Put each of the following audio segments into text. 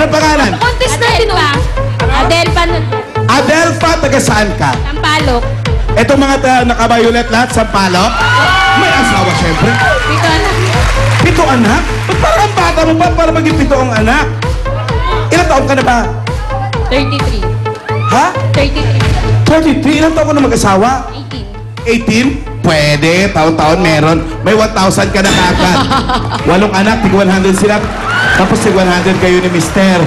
Ano pangalan? Contest natin ba? Adelpa. Adelfa, taga saan ka? Sampalok. Itong mga naka-violet lahat, Sampalok? May asawa, syempre. Dito anak. 7 anak? Ba't parang ang bata mo pa para maging 7 ang anak? Ilang taon ka na ba? 33. Ha? 33. 33? Ilang taon ka na mag-asawa? 18. 18? Pwede, taon-taon meron. May 1,000 ka na kagad. 8 anak, tig 100 sila. Tapos tig 100 kayo ni Mister.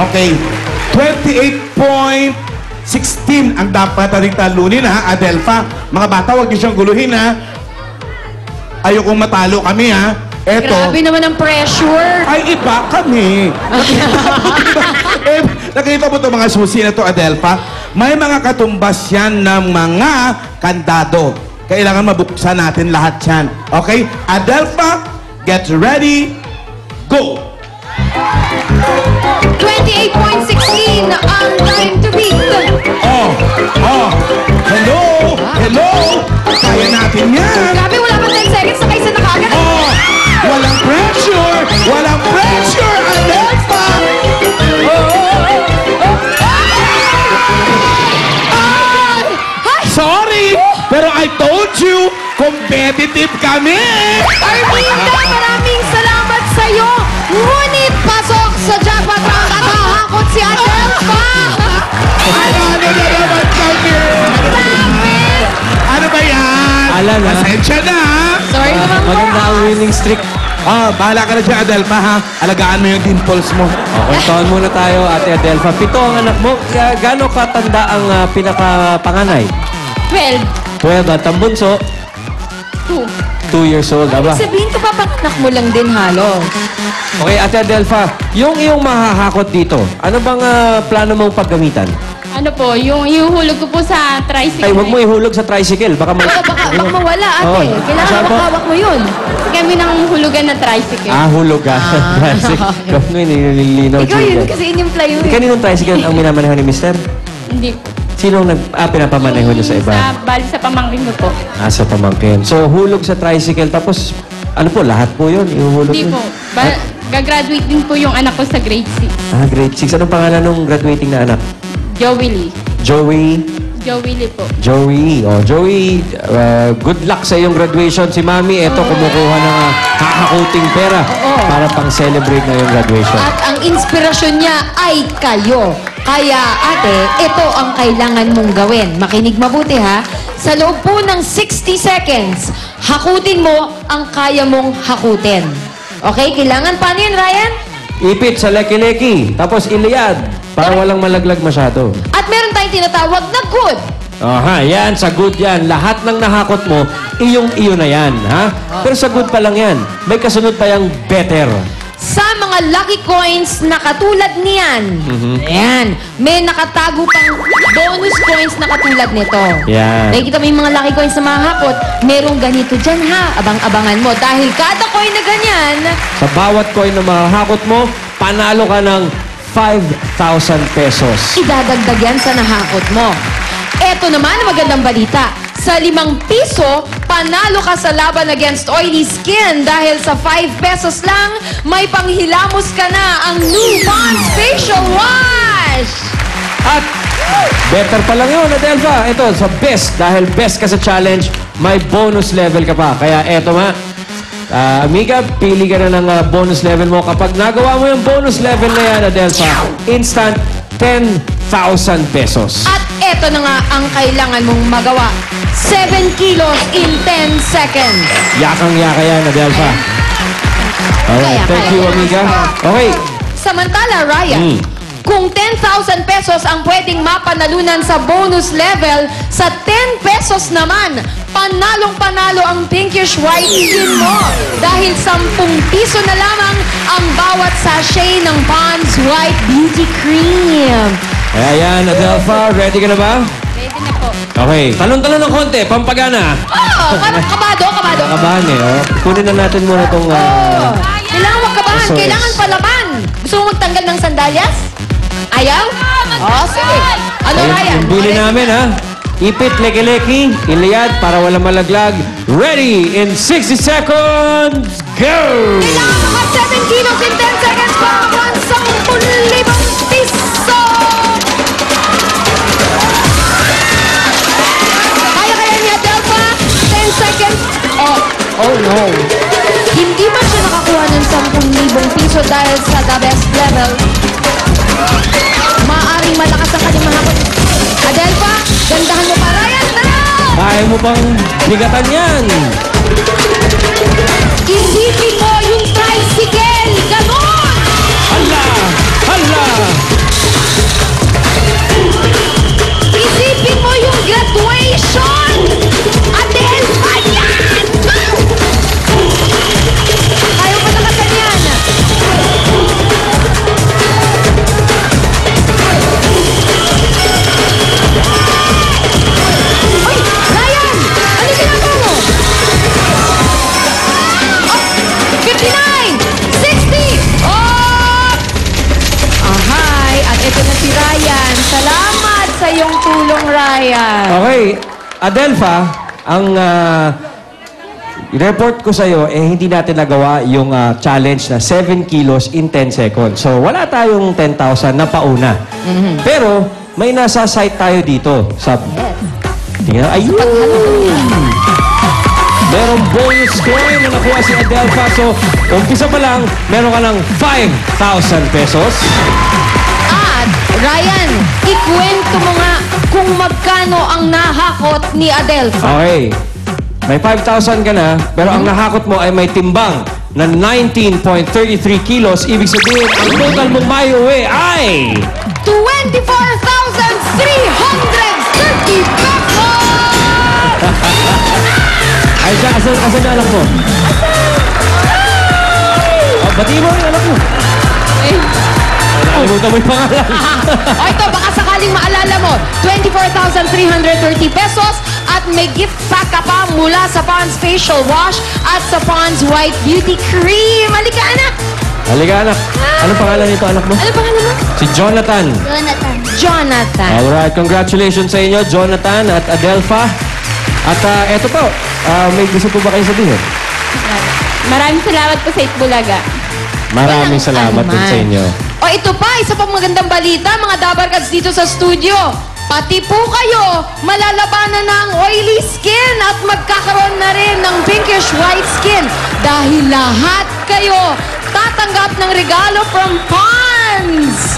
Okay. 28.16 ang dapat nating talunin, ha, Adelfa. Mga bata, huwag niyo siyang guluhin, ha. Ayokong matalo kami, ha. Eto. Grabe naman ang pressure. Ay, iba kami. Nakita mo itong mga susi na to, Adelfa? May mga katumbas yan ng mga kandado. Kailangan mabuksan natin lahat yan. Okay? Adelfa, get ready, go! 28.16 ang time to beat. Oh! Hello! Hello! Kaya natin yan! Grabe, wala pa 10 seconds na kayo sa nakagad. Oh! Walang pressure! Walang pressure, Adelfa! Sorry! Pero I told you, competitive kami! Arminda, maraming salamat sa'yo. Ngunit pasok sa jackpot round at hahakot si Adelfa. Ano na naman kami? Ano ba yan? Alan, ha? Pasensya na, ha? Sorry naman po. Maganda ang winning streak. Bahala ka na dyan, Adelfa, ha? Alagaan mo yung dimples mo. Kwentuhan muna tayo, Ate Adelfa. 7 ang anak mo. Gaano katanda ang pinakapanganay? 12. 12 at ang bunso, 2. 2 years old. Aba. Sabihin ko pa, anak mo lang din halos. Okay, Ate Adelfa, yung iyong mahahakot dito, ano bang plano mong paggamitan? Ano po, yung ihuhulog ko po sa tricycle. Ay, huwag mo ihulog sa tricycle. Baka Oo, baka mawala, ate. Oo. Kailangan Saan po? hawak mo yun. Kami nang hulugan na tricycle. hulog ka. Tricycle. Ano yun, nililinaw. Ikaw yun, kasi inimply yun. Kaninong tricycle ang minamaneho ni Mister? Hindi po. Sinong pinapamaneho niyo sa iba? Bali sa pamangkin ko po. Sa pamangkin. So, hulog sa tricycle. Tapos, ano po, lahat po yun? Ihuhulog Hindi yun? po. Gagraduate din po yung anak ko sa grade 6. Grade 6. Anong pangalan ng graduating na anak? Joey Lee. Joey. Joey Lee po. Joey. Joey, good luck sa iyong graduation. Si Mami, eto, kumukuha ng kakakuting pera para pang-celebrate na yung graduation. At ang inspirasyon niya ay kayo. Kaya, ate, ito ang kailangan mong gawin. Makinig mabuti, ha? Sa loob po ng 60 seconds, hakutin mo ang kaya mong hakutin. Okay? Kailangan paano yan, Ryan? Ipit sa leki-leki. Tapos iliyad. Para walang malaglag masyado. At meron tayong tinatawag na good. Yan. Sa good yan. Lahat ng nahakot mo, iyong-iyo na yan. Ha? Pero sa good pa lang yan. May kasunod pa yung better. Sa mga lucky coins na katulad niyan, ayan, may nakatago pang bonus coins na katulad nito. Yan. Nakikita mo yung mga lucky coins na mahakot, merong ganito dyan, ha? Abang-abangan mo. Dahil kada coin na ganyan, Sa bawat coin na mahakot mo, panalo ka ng 5,000 pesos. idadagdag yan sa nahakot mo. Eto naman, magandang balita. Sa 5 piso, panalo ka sa laban against oily skin dahil sa 5 pesos lang, may panghilamos ka na ang new Pond's Facial Wash! At better pa lang yun, Adelfa. Ito, sa best. Dahil best ka sa challenge, may bonus level ka pa. Kaya eto nga, amiga, pili ka na ng bonus level mo. Kapag nagawa mo yung bonus level na yan, Adelfa, instant 10,000 pesos. At eto na nga ang kailangan mong magawa. 7 kilos in 10 seconds. Yakang-yaka yan, Adelfa. Alright, thank you, amiga. Okay. Samantala, Ryan, kung 10,000 pesos ang pwedeng mapanalunan sa bonus level, sa 10 pesos naman, panalong-panalo ang pinkish white skin mo. Dahil 10 piso na lamang ang bawat sachet ng Pond's White Beauty Cream. Kaya yan, Adelfa. Ready ka na ba? Ready na po. Okay. Talon-talon ng konti. Pampagana. Kabado. Kabahan eh. Kunin na natin muna itong... Kailangan wag kabahan, SOS. kailangan palaban. Gusto mo magtanggal ng sandalyas? Ayaw? Sige. Ano, Ryan? Yung bili namin, ha? Ipit, leki-leki, iliyad para walang malaglag. Ready in 60 seconds, go! Kailangan maka 7 kilos in 10 seconds para 10 No. Hindi man siya nakakuha ng 10,000 piso dahil sa the best level, maaaring malakas ang kanyang mahakot. Adelfa, gandahan mo pa. Ryan, tara! Kaya mo bang bigatan yan? Isipin mo yung tricycle! Ganon! Hala! Hala! Isipin mo yung graduation! Adelfa, yan! Kaya mo pa nakasan yan! Uy! Ryan! Ano ginagawa mo? Oh, 59! 60! Oh! Ahay! At ito na si Ryan. Salamat sa iyong tulong, Ryan. Okay, Adelfa, ang report ko sa'yo, hindi natin nagawa yung challenge na 7 kilos in 10 seconds. So, wala tayong 10,000 na pauna. Pero, may nasa site tayo dito. Tingnan, ayun! Merong bonus coin na nakuha si Adelfa. So, umpisa pa lang, meron ka ng 5,000 pesos. At, Ryan, ikwento mo nga kung magkano ang nahakot ni Adelfa. Okay. May 5,000 ka na, pero ang nahakot mo ay may timbang na 19.33 kilos. Ibig sabihin, ang total mong may uwi ay 24,330 pesos! Ay, asan na anak mo? Oh, bati mo yung anak mo. Nakalimutan mo yung pangalan. O ito, baka sakaling maalala mo, 24,330 pesos at may gift pack ka pa mula sa Pond's Facial Wash at sa Pond's White Beauty Cream. Halika, anak! Halika, anak. Anong pangalan nito, anak mo? Ano pangalan mo? Si Jonathan. Jonathan. Alright, congratulations sa inyo, Jonathan at Adelfa. At eto po, may gusto po ba kayo sabihin? Maraming salamat po sa Itbulaga. Maraming salamat din sa inyo. O ito pa, isa pang magandang balita, mga Dabarkads dito sa studio. Pati po kayo, malalabanan na ang oily skin at magkakaroon na rin ng pinkish white skin. Dahil lahat kayo tatanggap ng regalo from Pond's.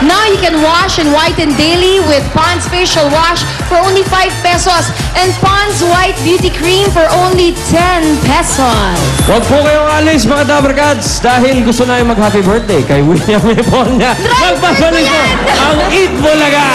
Now you can wash and whiten daily with Pond's Facial Wash for only 5 pesos and Pond's White Beauty Cream for only 10 pesos. Huwag po kayong alis, mga Dabarkads, dahil gusto na yung mag-happy birthday kay William Eponia. Driver Magpapalik ko po yan! ang Itbulaga!